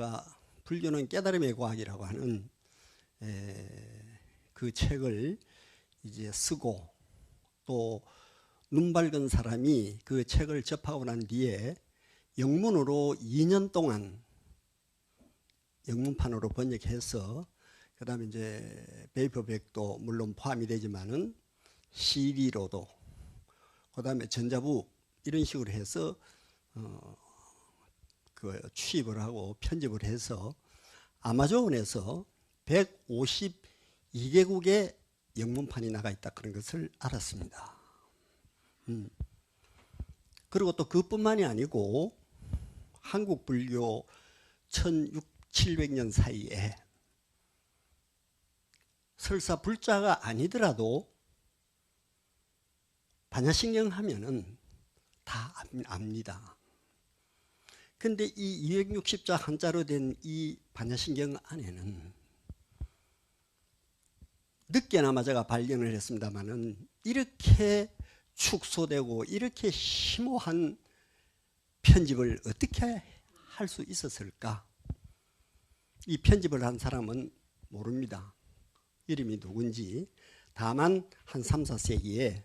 제가 불교는 깨달음의 과학이라고 하는 그 책을 이제 쓰고 또 눈 밝은 사람이 그 책을 접하고 난 뒤에 영문으로 2년 동안 영문판으로 번역해서 그 다음에 이제 페이퍼백도 물론 포함이 되지만은 CD로도 그 다음에 전자북 이런 식으로 해서 그 취입을 하고 편집을 해서 아마존에서 152개국의 영문판이 나가 있다 그런 것을 알았습니다. 그리고 또 그뿐만이 아니고 한국 불교 1600-700년 사이에 설사 불자가 아니더라도 반야신경 하면은 다 압니다. 근데 이 260자 한자로 된 이 반야신경 안에는 늦게나마 제가 발견을 했습니다만은 이렇게 축소되고 이렇게 심오한 편집을 어떻게 할 수 있었을까? 이 편집을 한 사람은 모릅니다. 이름이 누군지. 다만 한 3, 4세기에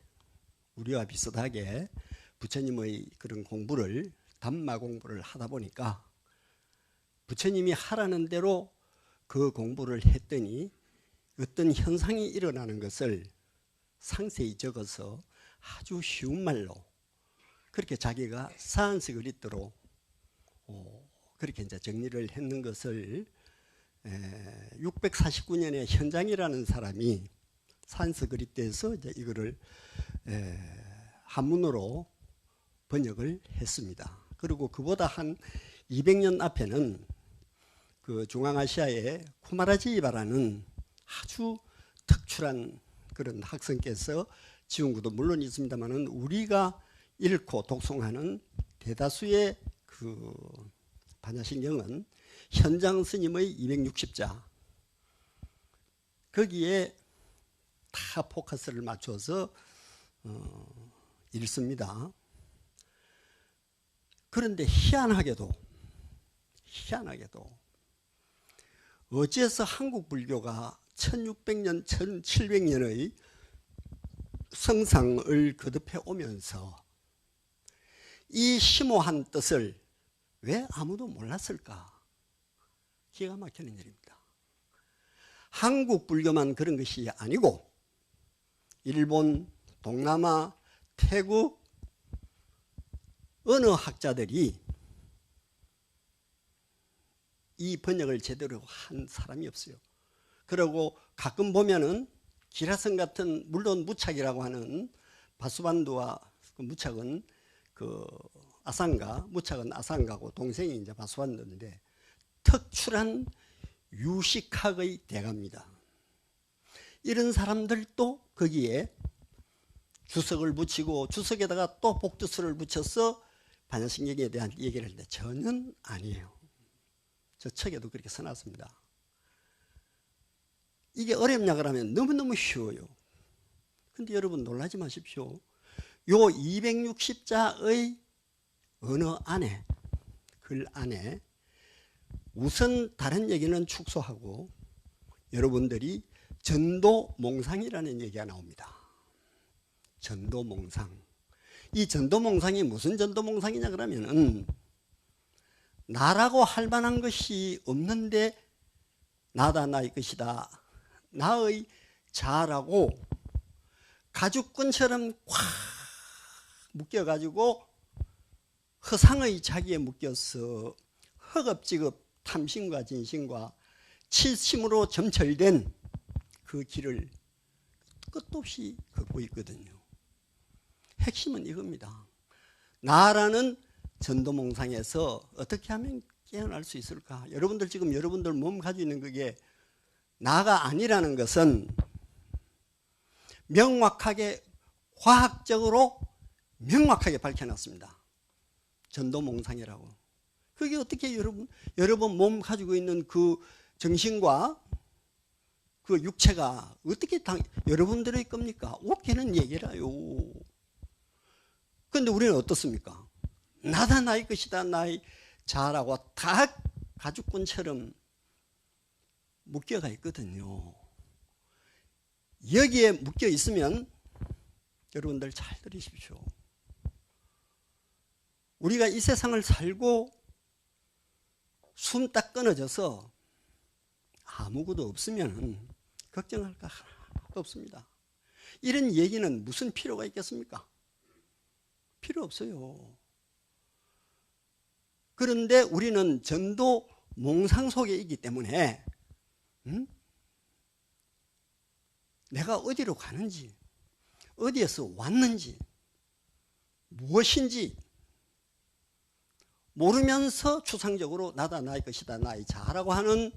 우리와 비슷하게 부처님의 그런 공부를 담마 공부를 하다 보니까 부처님이 하라는 대로 그 공부를 했더니 어떤 현상이 일어나는 것을 상세히 적어서 아주 쉬운 말로 그렇게 자기가 산스크리트로 그렇게 이제 정리를 했는 것을 649년에 현장이라는 사람이 산스크리트에서 이제 이거를 한문으로 번역을 했습니다. 그리고 그보다 한 200년 앞에는 그 중앙아시아의 쿠마라지바라는 아주 특출한 그런 학생께서 지은 것도 물론 있습니다만은 우리가 읽고 독송하는 대다수의 그 반야신경은 현장 스님의 260자 거기에 다 포커스를 맞춰서 읽습니다. 그런데 희한하게도 어째서 한국 불교가 1600년, 1700년의 성상을 거듭해 오면서 이 심오한 뜻을 왜 아무도 몰랐을까? 기가 막히는 일입니다. 한국 불교만 그런 것이 아니고 일본, 동남아, 태국 어느 학자들이 이 번역을 제대로 한 사람이 없어요. 그리고 가끔 보면은 기라성 같은 물론 무착이라고 하는 바수반두와 그 무착은 그 아상가, 무착은 아상가고 동생이 이제 바수반두인데 특출한 유식학의 대가입니다. 이런 사람들도 거기에 주석을 붙이고 주석에다가 또 복주스를 붙여서 반야신경에 대한 얘기를 하는데 전혀 아니에요. 저 책에도 그렇게 써놨습니다. 이게 어렵냐 그러면 너무너무 쉬워요. 근데 여러분 놀라지 마십시오. 요 260자의 언어 안에, 글 안에 우선 다른 얘기는 축소하고 여러분들이 전도몽상이라는 얘기가 나옵니다. 전도몽상. 이 전도몽상이 무슨 전도몽상이냐 그러면은 나라고 할 만한 것이 없는데 나다 나의 것이다. 나의 자라고 가죽끈처럼 꽉 묶여가지고 허상의 자기에 묶여서 허겁지겁 탐심과 진심과 치심으로 점철된 그 길을 끝도 없이 걷고 있거든요. 핵심은 이겁니다. 나라는 전도몽상에서 어떻게 하면 깨어날 수 있을까? 여러분들 지금 여러분들 몸 가지고 있는 그게 나가 아니라는 것은 명확하게 과학적으로 명확하게 밝혀놨습니다. 전도몽상이라고. 그게 어떻게 여러분 몸 가지고 있는 그 정신과 그 육체가 어떻게 여러분들의 겁니까? 웃기는 얘기라요. 그런데 우리는 어떻습니까? 나다 나의 것이다 나의 자라고 다 가죽끈처럼 묶여가 있거든요. 여기에 묶여 있으면 여러분들 잘 들으십시오. 우리가 이 세상을 살고 숨 딱 끊어져서 아무것도 없으면 걱정할 거 하나도 없습니다. 이런 얘기는 무슨 필요가 있겠습니까? 필요 없어요. 그런데 우리는 전도 몽상 속에 있기 때문에 내가 어디로 가는지, 어디에서 왔는지, 무엇인지 모르면서 추상적으로 나다 나의 것이다 나의 자라고 하는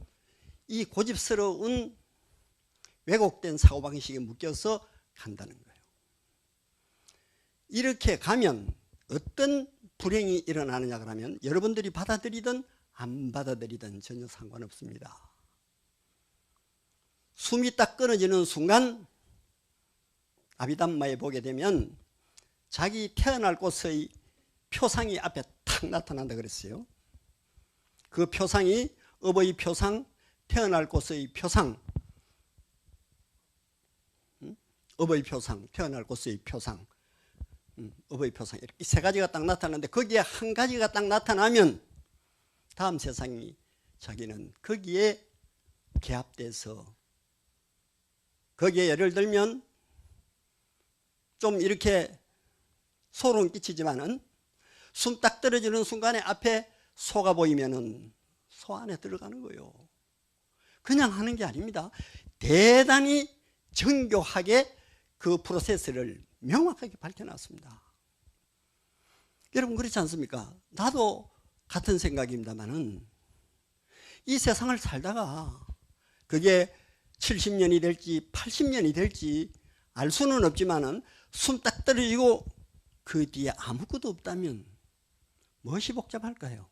이 고집스러운 왜곡된 사고방식에 묶여서 간다는 거예요. 이렇게 가면 어떤 불행이 일어나느냐 그러면 여러분들이 받아들이든 안 받아들이든 전혀 상관없습니다. 숨이 딱 끊어지는 순간 아비담마에 보게 되면 자기 태어날 곳의 표상이 앞에 탁 나타난다 그랬어요. 그 표상이 어버이 표상, 태어날 곳의 표상, 어버이 표상, 태어날 곳의 표상, 어버이 표상 이렇게 세 가지가 딱 나타나는데 거기에 한 가지가 딱 나타나면 다음 세상이 자기는 거기에 개합돼서 거기에 예를 들면 좀 이렇게 소름 끼치지만은 숨 딱 떨어지는 순간에 앞에 소가 보이면은 소 안에 들어가는 거예요. 그냥 하는 게 아닙니다. 대단히 정교하게 그 프로세스를 명확하게 밝혀놨습니다. 여러분 그렇지 않습니까? 나도 같은 생각입니다만은 이 세상을 살다가 그게 70년이 될지 80년이 될지 알 수는 없지만은 숨 딱 떨어지고 그 뒤에 아무것도 없다면 무엇이 복잡할까요?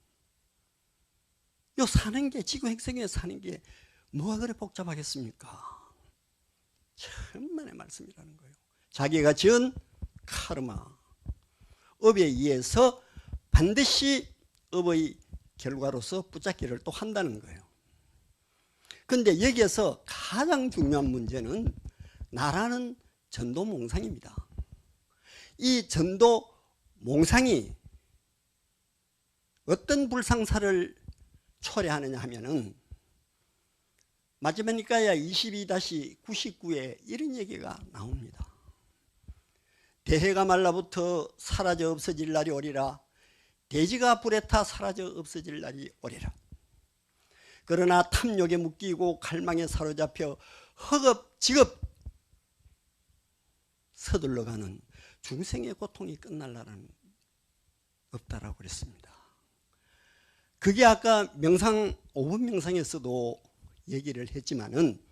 요 사는 게 지구 행성에 사는 게 뭐가 그래 복잡하겠습니까? 천만의 말씀이라는 거예요. 자기가 지은 카르마, 업에 의해서 반드시 업의 결과로서 붙잡기를 또 한다는 거예요. 그런데 여기에서 가장 중요한 문제는 나라는 전도 몽상입니다. 이 전도 몽상이 어떤 불상사를 초래하느냐 하면은 마지막 니까야 22-99에 이런 얘기가 나옵니다. 대해가 말라부터 사라져 없어질 날이 오리라. 대지가 불에 타 사라져 없어질 날이 오리라. 그러나 탐욕에 묶이고 갈망에 사로잡혀 허겁지겁 서둘러가는 중생의 고통이 끝날 날은 없다라고 그랬습니다. 그게 아까 명상 5분 명상에서도 얘기를 했지만은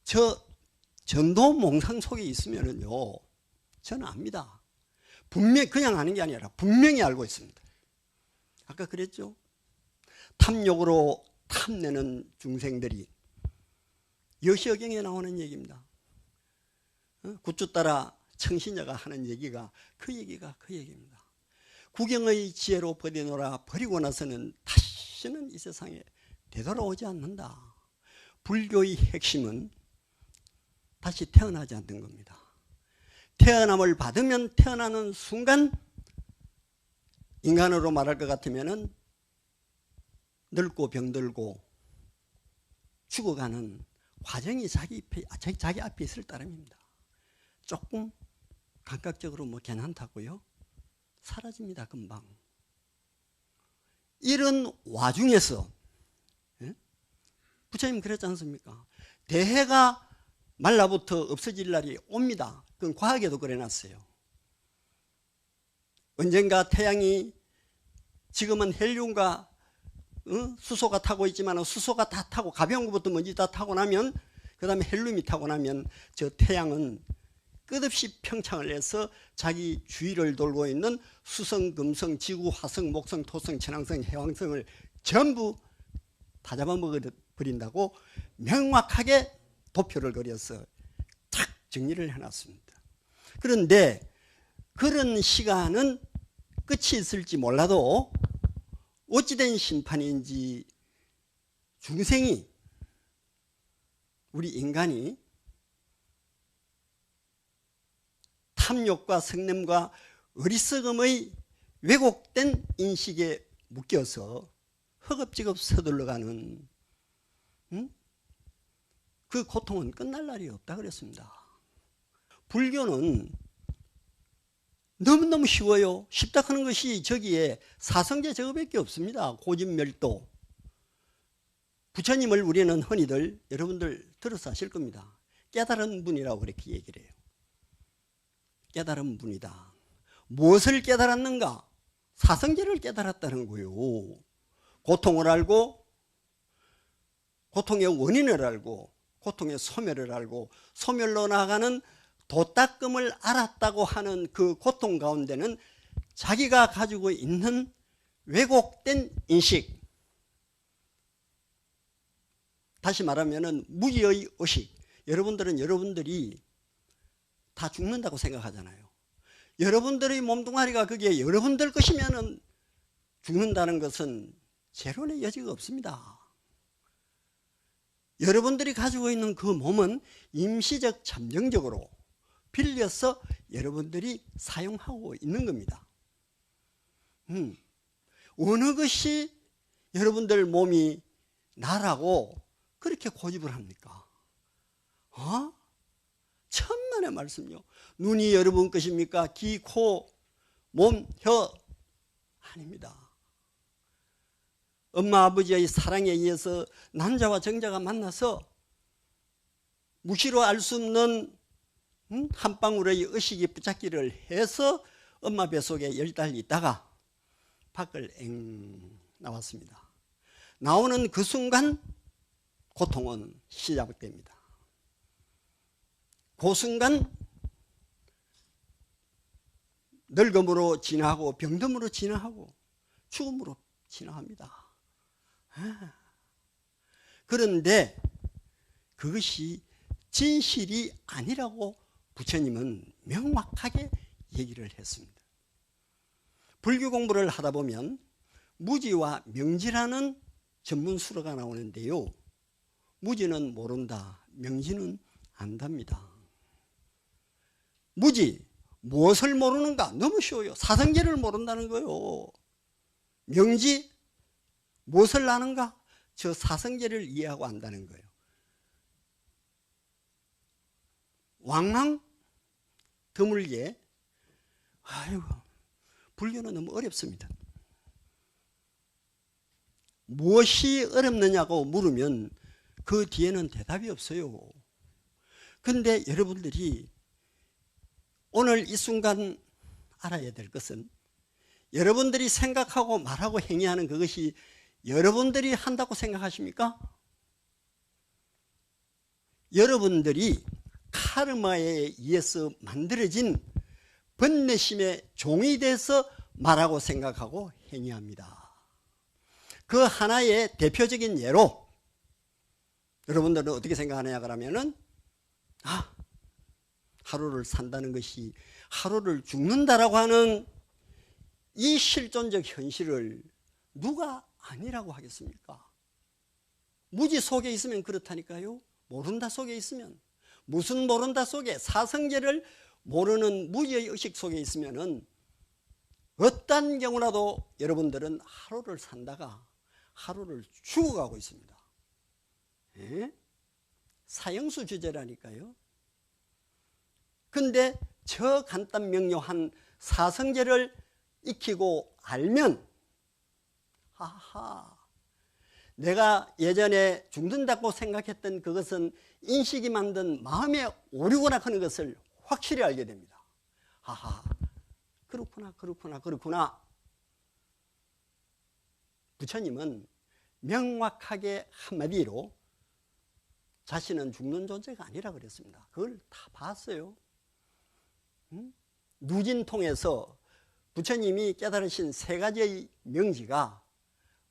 저 전도 몽상 속에 있으면은요 저는 압니다. 분명히 그냥 아는 게 아니라 분명히 알고 있습니다. 아까 그랬죠? 탐욕으로 탐내는 중생들이 여시여경에 나오는 얘기입니다. 굿즈 따라 청신녀가 하는 얘기가 그 얘기입니다. 구경의 지혜로 버리노라. 버리고 나서는 다시는 이 세상에 되돌아오지 않는다. 불교의 핵심은 다시 태어나지 않는 겁니다. 태어남을 받으면 태어나는 순간 인간으로 말할 것 같으면 늙고 병들고 죽어가는 과정이 자기 앞에 있을 따름입니다. 조금 감각적으로 뭐 괜찮다고요? 사라집니다. 금방. 이런 와중에서 부처님 그랬지 않습니까? 대해가 말라부터 없어질 날이 옵니다. 그건 과학에도 그래놨어요. 언젠가 태양이 지금은 헬륨과 수소가 타고 있지만 수소가 다 타고 가벼운 것부터 먼지 다 타고 나면 그 다음에 헬륨이 타고 나면 저 태양은 끝없이 평창을 해서 자기 주위를 돌고 있는 수성, 금성, 지구, 화성, 목성, 토성, 천왕성, 해왕성을 전부 다 잡아먹어버린다고 명확하게 도표를 그려서 탁 정리를 해놨습니다. 그런데 그런 시간은 끝이 있을지 몰라도 어찌된 심판인지 중생이, 우리 인간이 탐욕과 성냄과 어리석음의 왜곡된 인식에 묶여서 허겁지겁 서둘러가는 그 고통은 끝날 날이 없다 그랬습니다. 불교는 너무너무 쉬워요. 쉽다 하는 것이 저기에 사성제 저거밖에 없습니다. 고진멸도. 부처님을 우리는 흔히들 여러분들 들어서 아실 겁니다. 깨달은 분이라고 그렇게 얘기를 해요. 깨달은 분이다. 무엇을 깨달았는가? 사성제를 깨달았다는 거예요. 고통을 알고, 고통의 원인을 알고, 고통의 소멸을 알고, 소멸로 나아가는 도닦음을 알았다고 하는 그 고통 가운데는 자기가 가지고 있는 왜곡된 인식, 다시 말하면 무지의 의식. 여러분들은 여러분들이 다 죽는다고 생각하잖아요. 여러분들의 몸뚱아리가 그게 여러분들 것이면 죽는다는 것은 재론의 여지가 없습니다. 여러분들이 가지고 있는 그 몸은 임시적 잠정적으로 빌려서 여러분들이 사용하고 있는 겁니다. 어느 것이 여러분들 몸이 나라고 그렇게 고집을 합니까? 천만의 말씀요. 눈이 여러분 것입니까? 귀, 코, 몸, 혀 아닙니다. 엄마 아버지의 사랑에 의해서 남자와 정자가 만나서 무시로 알 수 없는 한 방울의 의식이 붙잡기를 해서 엄마 뱃속에 10달 있다가 밖을 엥 나왔습니다. 나오는 그 순간 고통은 시작됩니다. 그 순간 늙음으로 진화하고 병듦으로 진화하고 죽음으로 진화합니다. 그런데 그것이 진실이 아니라고 부처님은 명확하게 얘기를 했습니다. 불교 공부를 하다 보면 무지와 명지라는 전문 수어가 나오는데요. 무지는 모른다, 명지는 안답니다. 무지, 무엇을 모르는가? 너무 쉬워요. 사성제를 모른다는 거예요. 명지, 무엇을 아는가? 저 사성제를 이해하고 안다는 거예요. 왕왕 드물게, 아이고, 불교는 너무 어렵습니다. 무엇이 어렵느냐고 물으면 그 뒤에는 대답이 없어요. 그런데 여러분들이 오늘 이 순간 알아야 될 것은 여러분들이 생각하고 말하고 행위하는 그것이 여러분들이 한다고 생각하십니까? 여러분들이 카르마에 의해서 만들어진 번뇌심의 종이 돼서 말하고 생각하고 행위합니다. 그 하나의 대표적인 예로 여러분들은 어떻게 생각하느냐 그러면은 하루를 산다는 것이 하루를 죽는다라고 하는 이 실존적 현실을 누가 아니라고 하겠습니까? 무지 속에 있으면 그렇다니까요. 모른다 속에 있으면, 무슨 모른다 속에, 사성제를 모르는 무지의 의식 속에 있으면은 어떤 경우라도 여러분들은 하루를 산다가 하루를 죽어가고 있습니다. 사형수 주제라니까요. 근데 저 간단 명료한 사성제를 익히고 알면 내가 예전에 죽는다고 생각했던 그것은 인식이 만든 마음의 오류구나 하는 것을 확실히 알게 됩니다. 그렇구나. 부처님은 명확하게 한마디로 자신은 죽는 존재가 아니라 그랬습니다. 그걸 다 봤어요. 누진통에서 부처님이 깨달으신 세 가지의 명지가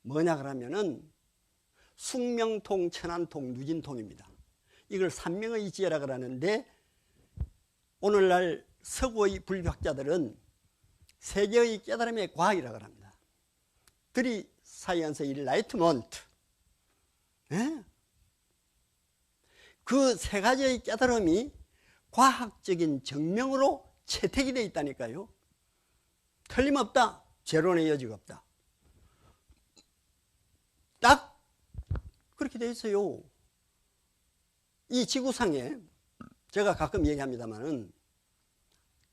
뭐냐 그러면은 숙명통, 천안통, 누진통입니다. 이걸 삼명의 지혜라 그러는데 오늘날 서구의 불교학자들은 세계의 깨달음의 과학이라고 합니다. 들이 사이언스 일라이트먼트. 그 세 가지의 깨달음이 과학적인 증명으로 채택이 되어 있다니까요. 틀림없다. 제론의 여지가 없다. 딱 그렇게 되어 있어요. 이 지구상에 제가 가끔 얘기합니다만은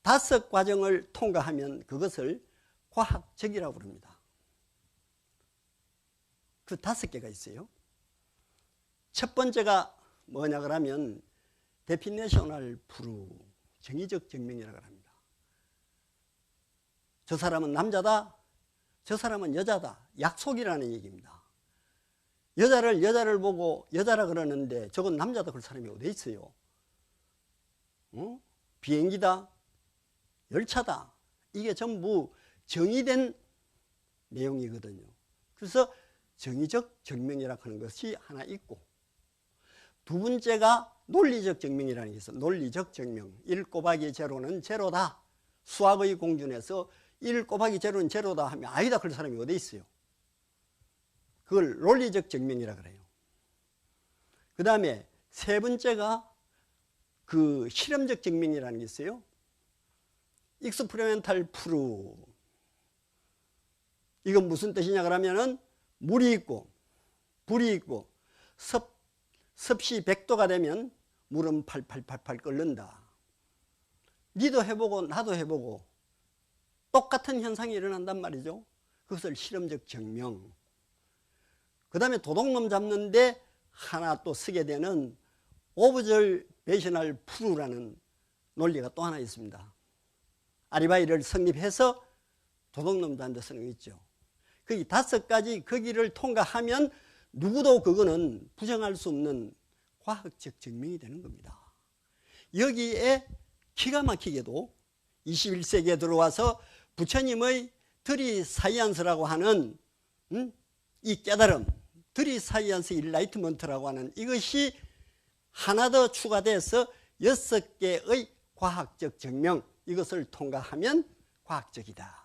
5과정을 통과하면 그것을 과학적이라고 부릅니다. 그 5개가 있어요. 첫 번째가 뭐냐 그러면 데피네셔널 프루, 정의적 증명이라고 합니다. 저 사람은 남자다, 저 사람은 여자다, 약속이라는 얘기입니다. 여자를 보고 여자라 그러는데 저건 남자다 그럴 사람이 어디 있어요? 비행기다, 열차다, 이게 전부 정의된 내용이거든요. 그래서 정의적 증명이라고 하는 것이 하나 있고, 두 번째가 논리적 증명이라는 게 있어요. 논리적 증명. 1 곱하기 제로는 제로다. 수학의 공준에서 1 곱하기 제로는 제로다 하면 아니다 그럴 사람이 어디 있어요? 그걸 논리적 증명이라고 그래요. 그 다음에 세 번째가 그 실험적 증명이라는 게 있어요. 익스프리멘탈 프루. 이건 무슨 뜻이냐 그러면은 물이 있고 불이 있고 습시 100도가 되면 물은 팔팔팔팔 끓는다. 니도 해보고 나도 해보고 똑같은 현상이 일어난단 말이죠. 그것을 실험적 증명. 그 다음에 도둑놈 잡는데 하나 또 쓰게 되는 오브저베이셔널 프루라는 논리가 또 하나 있습니다. 아리바이를 성립해서 도둑놈 잡는 데 쓰는 거 있죠. 거기 5가지 거기를 통과하면 누구도 그거는 부정할 수 없는 과학적 증명이 되는 겁니다. 여기에 기가 막히게도 21세기에 들어와서 부처님의 드리사이언스라고 하는 이 깨달음, 드리사이언스 일라이트먼트라고 하는 이것이 하나 더 추가돼서 6개의 과학적 증명, 이것을 통과하면 과학적이다.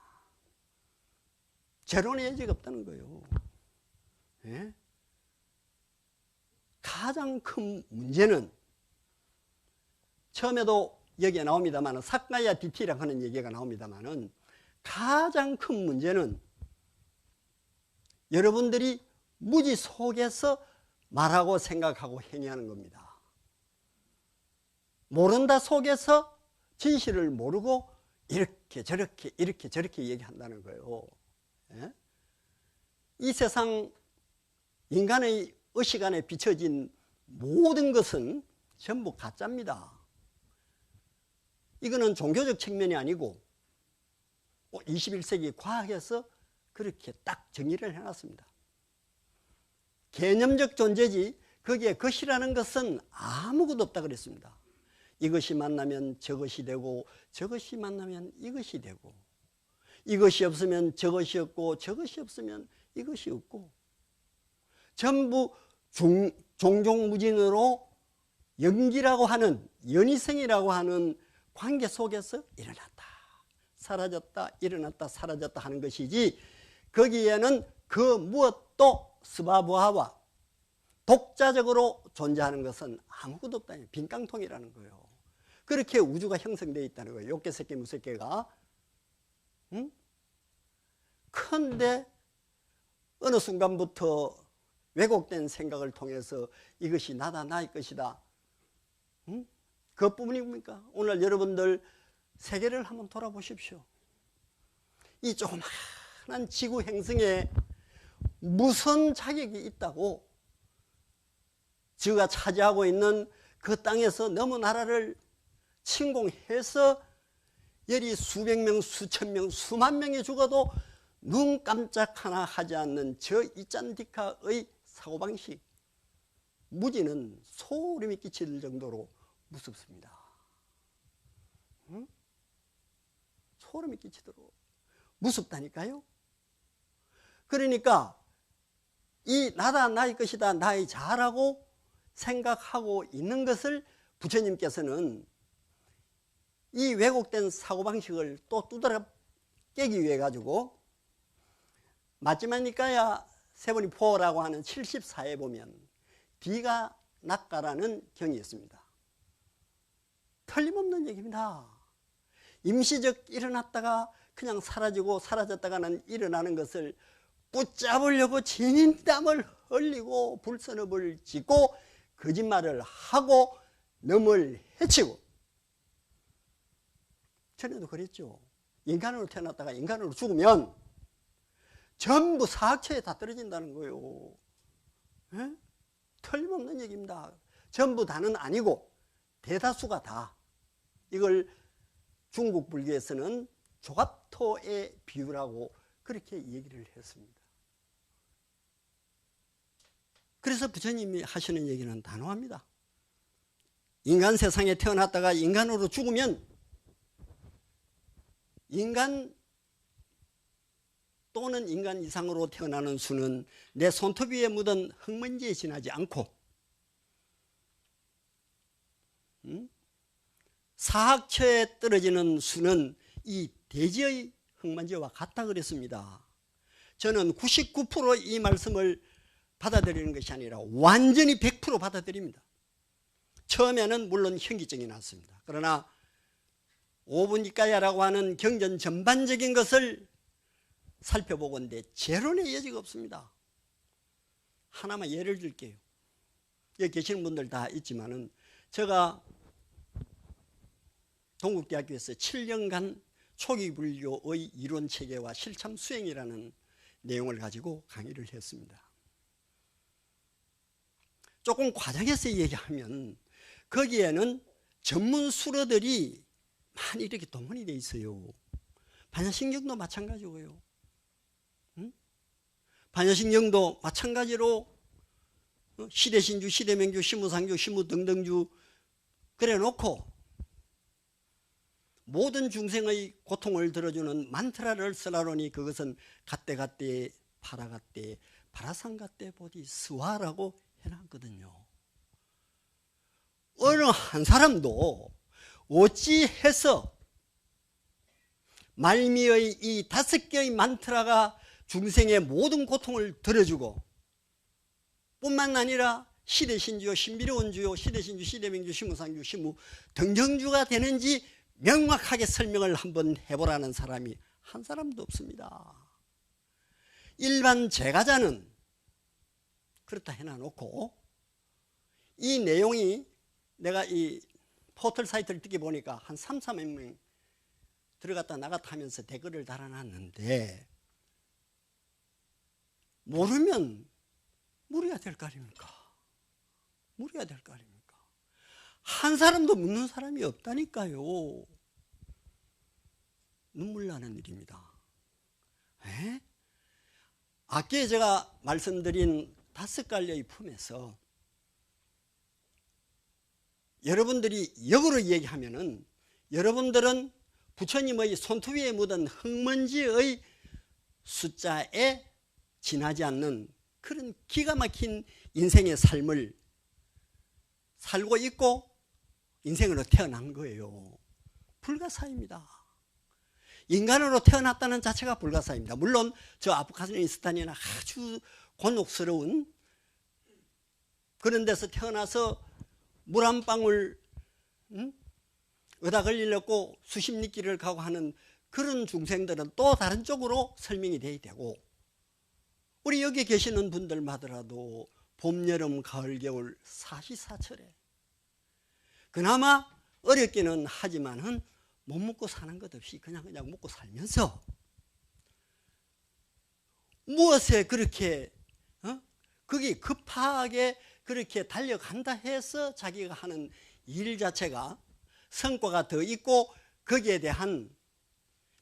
제론의 여지가 없다는 거예요. 예? 가장 큰 문제는 처음에도 여기에 나옵니다만 사카야 디티라고 하는 얘기가 나옵니다만 가장 큰 문제는 여러분들이 무지 속에서 말하고 생각하고 행위하는 겁니다. 모른다 속에서 진실을 모르고 이렇게 저렇게 이렇게 저렇게 얘기한다는 거예요. 예? 이 세상 인간의 의식 안에 비춰진 모든 것은 전부 가짜입니다. 이거는 종교적 측면이 아니고 21세기 과학에서 그렇게 딱 정의를 해놨습니다. 개념적 존재지 거기에 것이라는 것은 아무것도 없다 그랬습니다. 이것이 만나면 저것이 되고 저것이 만나면 이것이 되고 이것이 없으면 저것이 없고 저것이 없으면 이것이 없고 전부 종종무진으로 연기라고 하는 연이성이라고 하는 관계 속에서 일어났다 사라졌다 일어났다 사라졌다 하는 것이지 거기에는 그 무엇도 스바부하와 독자적으로 존재하는 것은 아무것도 없다. 빈깡통이라는 거예요. 그렇게 우주가 형성되어 있다는 거예요. 욕개 새끼 무새끼가. 응? 그런데 어느 순간부터 왜곡된 생각을 통해서 이것이 나다 나의 것이다. 응? 그것뿐입니까? 오늘 여러분들 세계를 한번 돌아보십시오. 이 조그마한 지구 행성에 무슨 자격이 있다고 지구가 차지하고 있는 그 땅에서 너무 나라를 침공해서 열이 수백 명, 수천 명, 수만 명이 죽어도 눈 깜짝 하나 하지 않는 저 이짠디카의 사고방식 무지는 소름이 끼칠 정도로 무섭습니다. 응? 소름이 끼치도록 무섭다니까요. 그러니까 이 나다 나의 것이다 나의 자라고 생각하고 있는 것을 부처님께서는 이 왜곡된 사고방식을 또 두드려 깨기 위해 가지고 마지막니까야 세븐이 포라고 하는 74에 보면 D가 낙가라는 경이 있습니다. 틀림없는 얘기입니다. 임시적 일어났다가 그냥 사라지고 사라졌다가는 일어나는 것을 붙잡으려고 진땀을 흘리고 불선업을 짓고 거짓말을 하고 남을 해치고, 전에도 그랬죠. 인간으로 태어났다가 인간으로 죽으면 전부 사학처에 다 떨어진다는 거예요. 에? 틀림없는 얘기입니다. 전부 다는 아니고 대다수가 다. 이걸 중국 불교에서는 조갑토의 비유라고 그렇게 얘기를 했습니다. 그래서 부처님이 하시는 얘기는 단호합니다. 인간 세상에 태어났다가 인간으로 죽으면 인간 또는 인간 이상으로 태어나는 수는 내 손톱 위에 묻은 흙먼지에 지나지 않고 사학처에 떨어지는 수는 이 대지의 흙먼지와 같다 그랬습니다. 저는 99% 이 말씀을 받아들이는 것이 아니라 완전히 100% 받아들입니다. 처음에는 물론 현기증이 났습니다. 그러나 오분이까야라고 하는 경전 전반적인 것을 살펴보건대 제론의 여지가 없습니다. 하나만 예를 들게요. 여기 계시는 분들 다 있지만은 제가 동국대학교에서 7년간 초기 불교의 이론 체계와 실참 수행이라는 내용을 가지고 강의를 했습니다. 조금 과장해서 얘기하면 거기에는 전문 수로들이 많이 이렇게 동원이 돼 있어요. 반야신경도 마찬가지고요. 반야신경도 마찬가지로 시대신주, 시대명주, 시무상주, 시무등등주 그래 놓고 모든 중생의 고통을 들어주는 만트라를 쓰라로니 그것은 갓대갓대 파라갓대 파라상갓대 보디 스와라고 해놨거든요. 어느 한 사람도 어찌해서 말미의 이 5개의 만트라가 중생의 모든 고통을 들어주고 뿐만 아니라 시대신주요, 신비로운주요, 시대신주, 시대명주, 시무상주, 시무등정주가 되는지 명확하게 설명을 한번 해보라는 사람이 한 사람도 없습니다. 일반 제가자는 그렇다 해놔놓고 이 내용이 내가 이 포털 사이트를 뜯기 보니까 한 3,400명 들어갔다 나갔다 하면서 댓글을 달아놨는데 모르면 물어야 될 거 아닙니까? 물어야 될 거 아닙니까? 한 사람도 묻는 사람이 없다니까요. 눈물 나는 일입니다. 에? 아까 제가 말씀드린 5갈래의 품에서 여러분들이 역으로 얘기하면은 여러분들은 부처님의 손톱 위에 묻은 흙먼지의 숫자에 지나지 않는 그런 기가 막힌 인생의 삶을 살고 있고 인생으로 태어난 거예요. 불가사입니다. 인간으로 태어났다는 자체가 불가사입니다. 물론 저 아프가니스탄이나 아주 곤혹스러운 그런 데서 태어나서 물 한 방울 얻어 걸리려고 수십 리 길을 가고 하는 그런 중생들은 또 다른 쪽으로 설명이 돼야 되고 우리 여기 계시는 분들마더라도 봄, 여름, 가을, 겨울 사시사철에 그나마 어렵기는 하지만은 못 먹고 사는 것 없이 그냥 먹고 살면서 무엇에 그렇게 그게 급하게 그렇게 달려간다 해서 자기가 하는 일 자체가 성과가 더 있고 거기에 대한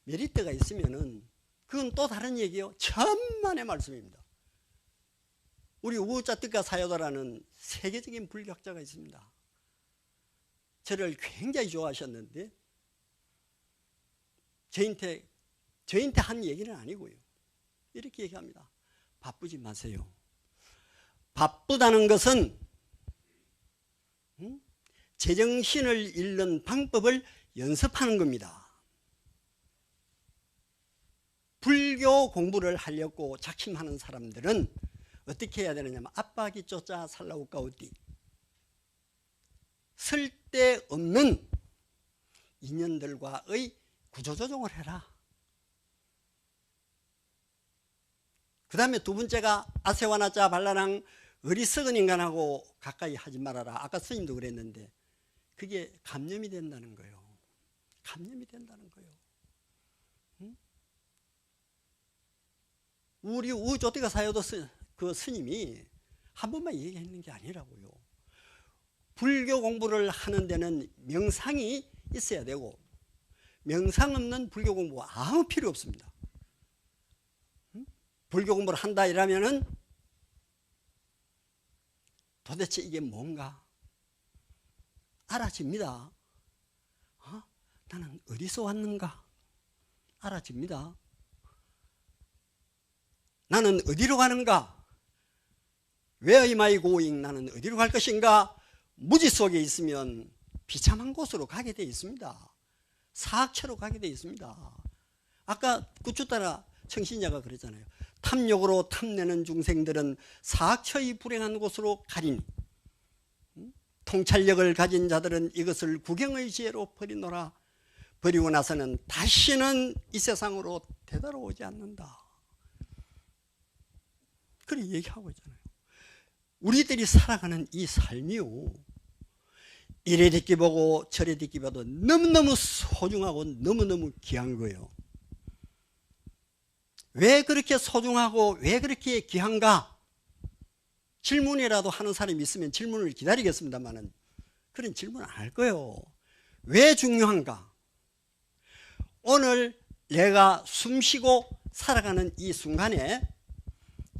메리트가 있으면은 그건 또 다른 얘기요. 천만의 말씀입니다. 우리 우자 뜻가 사요다라는 세계적인 불교학자가 있습니다. 저를 굉장히 좋아하셨는데 저한테 한 얘기는 아니고요. 이렇게 얘기합니다. 바쁘지 마세요. 바쁘다는 것은 제정신을 잃는 방법을 연습하는 겁니다. 불교 공부를 하려고 작심하는 사람들은 어떻게 해야 되느냐면 앞바기 쫓아 살라우까 어디 쓸데없는 인연들과의 구조조정을 해라. 그 다음에 두 번째가 아세와나짜 발라랑 어리석은 인간하고 가까이 하지 말아라. 아까 스님도 그랬는데 그게 감염이 된다는 거예요. 감염이 된다는 거예요. 응? 우리 우조띠가 사요도 그 스님이 한 번만 얘기했는 게 아니라고요. 불교 공부를 하는 데는 명상이 있어야 되고 명상 없는 불교 공부가 아무 필요 없습니다. 응? 불교 공부를 한다 이러면은 도대체 이게 뭔가 알아집니다. 나는 어디서 왔는가 알아집니다. 나는 어디로 가는가? Where am I going? 나는 어디로 갈 것인가? 무지 속에 있으면 비참한 곳으로 가게 되어 있습니다. 사악처로 가게 되어 있습니다. 아까 구추따라 청신자가 그랬잖아요. 탐욕으로 탐내는 중생들은 사악처의 불행한 곳으로 가리니 통찰력을 가진 자들은 이것을 구경의 지혜로 버리노라. 버리고 나서는 다시는 이 세상으로 되돌아오지 않는다. 그렇게 얘기하고 있잖아요. 우리들이 살아가는 이 삶이요, 이래 듣기 보고 저래 듣기 봐도 너무너무 소중하고 너무너무 귀한 거예요. 왜 그렇게 소중하고 왜 그렇게 귀한가? 질문이라도 하는 사람이 있으면 질문을 기다리겠습니다만은 그런 질문 안 할 거예요. 왜 중요한가? 오늘 내가 숨쉬고 살아가는 이 순간에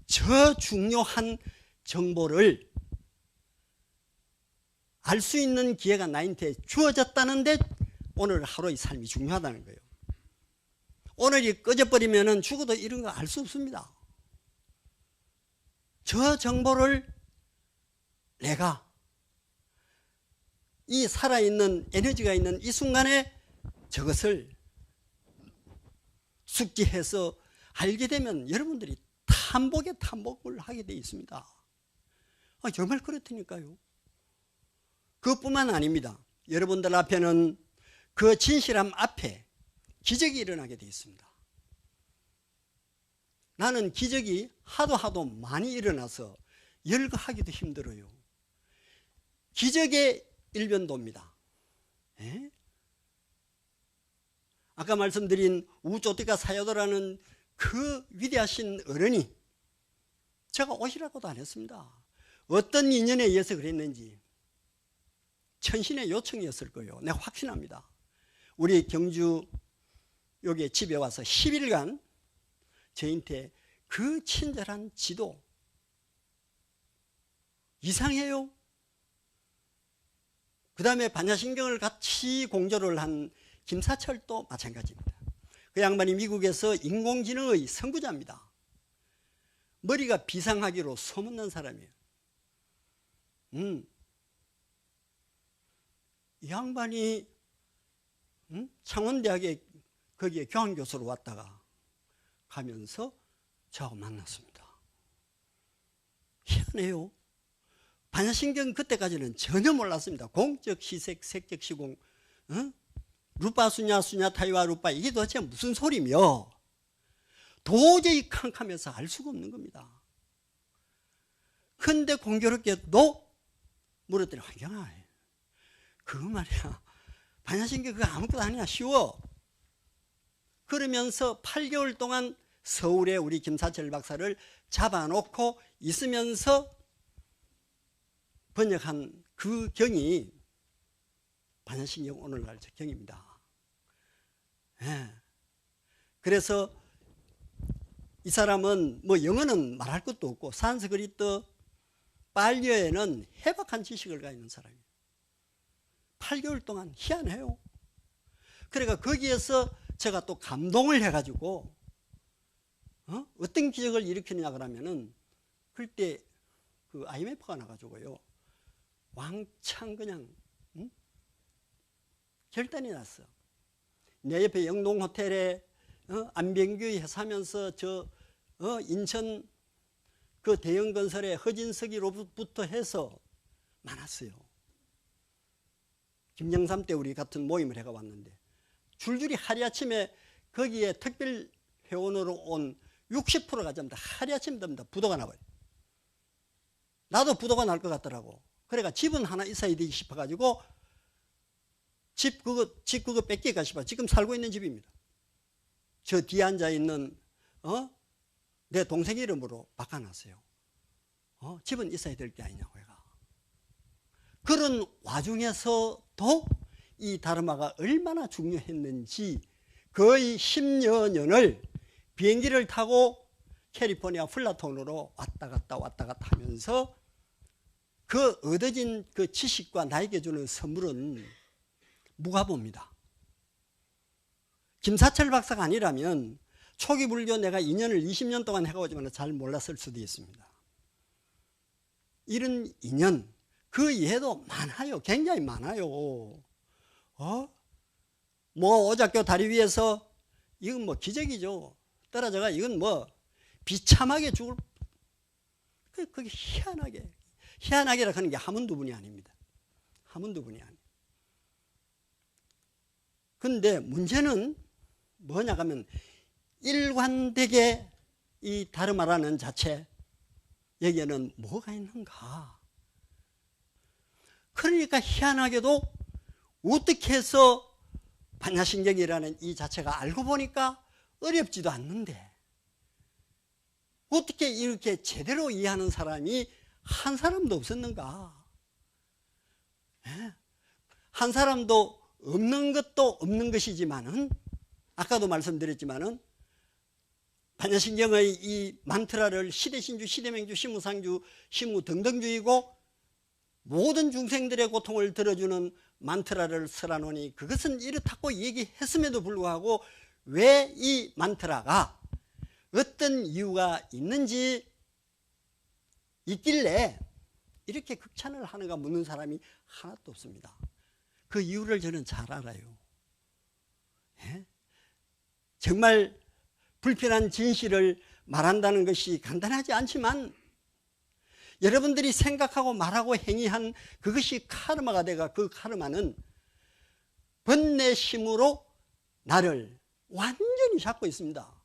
저 중요한 정보를 알 수 있는 기회가 나한테 주어졌다는데 오늘 하루의 삶이 중요하다는 거예요. 오늘이 꺼져버리면 죽어도 이런 거 알 수 없습니다. 저 정보를 내가 이 살아있는 에너지가 있는 이 순간에 저것을 숙지해서 알게 되면 여러분들이 탐복에 탐복을 하게 되어 있습니다. 정말 그렇다니까요. 그것뿐만 아닙니다. 여러분들 앞에는 그 진실함 앞에 기적이 일어나게 되어 있습니다. 나는 기적이 하도 많이 일어나서 열거하기도 힘들어요. 기적의 일변도입니다. 에? 아까 말씀드린 우조띠가 사요도라는 그 위대하신 어른이 제가 오시라고도 안 했습니다. 어떤 인연에 의해서 그랬는지 천신의 요청이었을 거예요. 내가 확신합니다. 우리 경주 여기 집에 와서 10일간 저한테 그 친절한 지도 이상해요. 그 다음에 반야신경을 같이 공조를 한 김사철도 마찬가지입니다. 그 양반이 미국에서 인공지능의 선구자입니다. 머리가 비상하기로 소문난 사람이에요. 이 양반이 창원대학에 거기에 교환교수로 왔다가 가면서 저하고 만났습니다. 희한해요. 반야신경 그때까지는 전혀 몰랐습니다. 공적 시색, 색적 시공, 루파 수냐 수냐 타이와 루파 이게 도대체 무슨 소리며 도저히 캄캄해서 알 수가 없는 겁니다. 근데 공교롭게도 물었더니 환경아 그거 말이야 반야신경 그거 아무것도 아니야 쉬워. 그러면서 8개월 동안 서울에 우리 김사철 박사를 잡아놓고 있으면서 번역한 그 경이 반야신경 오늘날 경입니다. 예. 그래서 이 사람은 뭐 영어는 말할 것도 없고 산스크리트 발리어에는 해박한 지식을 가지는 사람이에요. 8개월 동안 희한해요. 그러니까 거기에서 제가 또 감동을 해가지고 어떤 기적을 일으키느냐 그러면은 그때 그 IMF가 나가지고요 왕창 그냥 결단이 났어. 내 옆에 영동호텔에 안병규 사면서 인천 그 대형 건설의 허진석이로부터 해서 많았어요. 김영삼 때 우리 같은 모임을 해가 왔는데 줄줄이 하루아침에 거기에 특별 회원으로 온 60%가 전부 다 하루아침에 전부 다 부도가 나버려요. 나도 부도가 날 것 같더라고. 그러니까 집은 하나 있어야 되기 싶어가지고 집 그거 뺏기가 싶어. 지금 살고 있는 집입니다. 저 뒤에 앉아 있는 내 동생 이름으로 바꿔놨어요. 집은 있어야 될 게 아니냐고 해가. 그런 와중에서도 이 다르마가 얼마나 중요했는지 거의 10여 년을 비행기를 타고 캘리포니아 플라톤으로 왔다 갔다 하면서 그 얻어진 그 지식과 나에게 주는 선물은 무가보입니다. 김사철 박사가 아니라면 초기 불교 내가 2년을 20년 동안 해가지만 잘 몰랐을 수도 있습니다. 이런 인연 그 이해도 많아요. 굉장히 많아요. 뭐 오작교 다리 위에서 이건 뭐 기적이죠. 떨어져가 이건 뭐 비참하게 죽을 그게 희한하게라 하는 게 한두 분이 아닙니다. 한두 분이 아닙니다. 근데 문제는 뭐냐 하면 일관되게 이 다르마라는 자체 여기에는 뭐가 있는가. 그러니까 희한하게도 어떻게 해서 반야신경이라는 이 자체가 알고 보니까 어렵지도 않는데 어떻게 이렇게 제대로 이해하는 사람이 한 사람도 없었는가. 한 사람도 없는 것도 없는 것이지만은 아까도 말씀드렸지만은 반야신경의 이 만트라를 시대신주, 시대명주, 시무상주, 시무등등주이고 모든 중생들의 고통을 들어주는 만트라를 설하노니 그것은 이렇다고 얘기했음에도 불구하고 왜 이 만트라가 어떤 이유가 있길래 이렇게 극찬을 하는가 묻는 사람이 하나도 없습니다. 그 이유를 저는 잘 알아요. 정말 불편한 진실을 말한다는 것이 간단하지 않지만 여러분들이 생각하고 말하고 행위한 그것이 카르마가 되가 그 카르마는 번뇌심으로 나를 완전히 잡고 있습니다.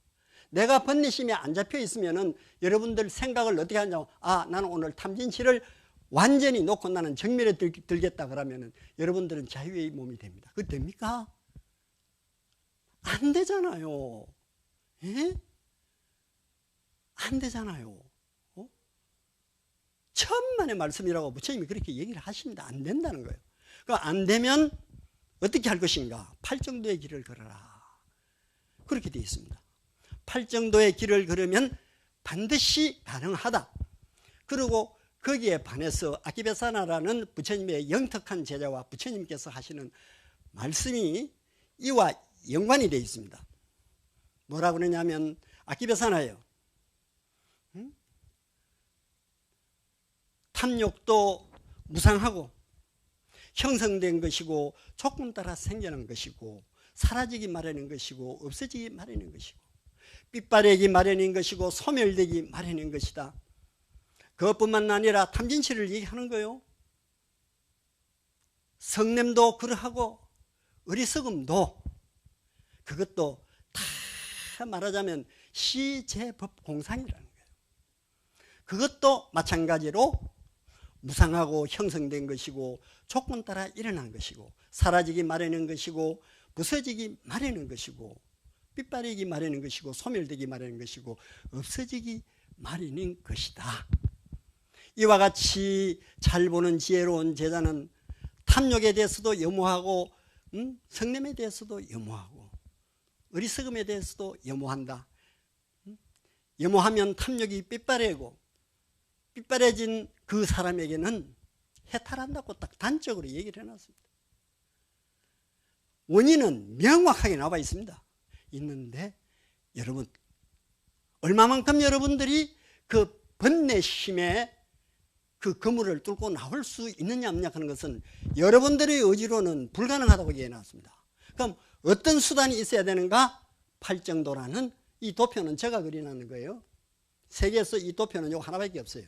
내가 번뇌심에 안 잡혀 있으면은 여러분들 생각을 어떻게 하냐고, 나는 오늘 탐진치를 완전히 놓고 나는 정면에 들겠다 그러면은 여러분들은 자유의 몸이 됩니다. 그거 됩니까? 안 되잖아요. 안 되잖아요. 천만의 말씀이라고 부처님이 그렇게 얘기를 하십니다. 안 된다는 거예요. 그러니까 안 되면 어떻게 할 것인가? 팔정도의 길을 걸어라. 그렇게 되어 있습니다. 팔정도의 길을 걸으면 반드시 가능하다. 그리고 거기에 반해서 아키베사나라는 부처님의 영특한 제자와 부처님께서 하시는 말씀이 이와 연관이 되어 있습니다. 뭐라고 그러냐면 아키베사나예요. 탐욕도 무상하고 형성된 것이고 조건 따라 생겨난 것이고 사라지기 마련인 것이고 없어지기 마련인 것이고 삐빠르기 마련인 것이고 소멸되기 마련인 것이다. 그것뿐만 아니라 탐진치를 얘기하는 거예요. 성냄도 그러하고 어리석음도 그것도 다 말하자면 시제법공상이라는 거예요. 그것도 마찬가지로 무상하고 형성된 것이고 조건 따라 일어난 것이고 사라지기 마련인 것이고 부서지기 마련인 것이고 삐빠리기 마련인 것이고 소멸되기 마련인 것이고 없어지기 마련인 것이다. 이와 같이 잘 보는 지혜로운 제자는 탐욕에 대해서도 염호하고 성냄에 대해서도 염호하고 어리석음에 대해서도 염호한다. 염호하면 탐욕이 삐빠래고 삐빠래진 그 사람에게는 해탈한다고 딱 단적으로 얘기를 해놨습니다. 원인은 명확하게 나와 있습니다. 있는데 여러분 얼마만큼 여러분들이 그 번뇌심의 그 그물을 뚫고 나올 수 있느냐 없느냐 하는 것은 여러분들의 의지로는 불가능하다고 얘기해 놨습니다. 그럼 어떤 수단이 있어야 되는가? 팔정도라는 이 도표는 제가 그려놨는 거예요. 세계에서 이 도표는 요 하나밖에 없어요.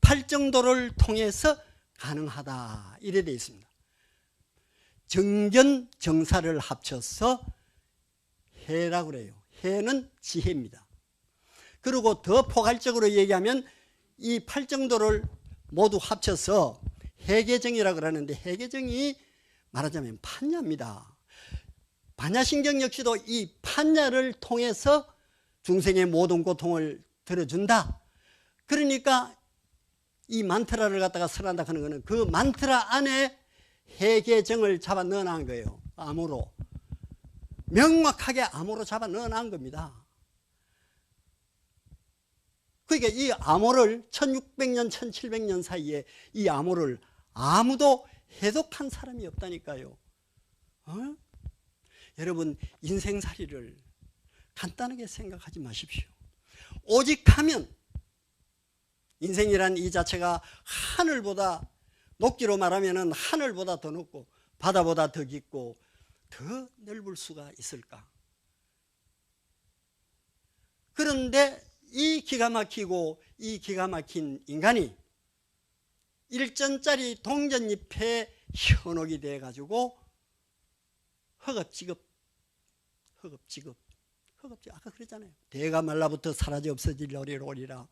팔정도를 통해서 가능하다 이래 되어 있습니다. 정견 정사를 합쳐서 해라고 그래요. 해는 지혜입니다. 그리고 더 포괄적으로 얘기하면 이 팔정도를 모두 합쳐서 해계정이라고 그러는데, 해계정이 말하자면 판야입니다. 반야신경 역시도 이 판야를 통해서 중생의 모든 고통을 들어준다. 그러니까 이 만트라를 갖다가 설한다 하는 거는 그 만트라 안에 해계정을 잡아 넣어놓은 거예요. 암으로. 명확하게 암호로 잡아 넣어놓은 겁니다. 그러니까 이 암호를 1600년, 1700년 사이에 이 암호를 아무도 해독한 사람이 없다니까요. 여러분, 인생살이를 간단하게 생각하지 마십시오. 오직 하면, 인생이란 이 자체가 하늘보다, 높기로 말하면 하늘보다 더 높고 바다보다 더 깊고 더 넓을 수가 있을까? 그런데 이 기가 막히고 이 기가 막힌 인간이 일전짜리 동전잎에 현혹이 돼가지고 허겁지겁 아까 그랬잖아요. 대가 말라부터 사라져 없어질 날이 오리라.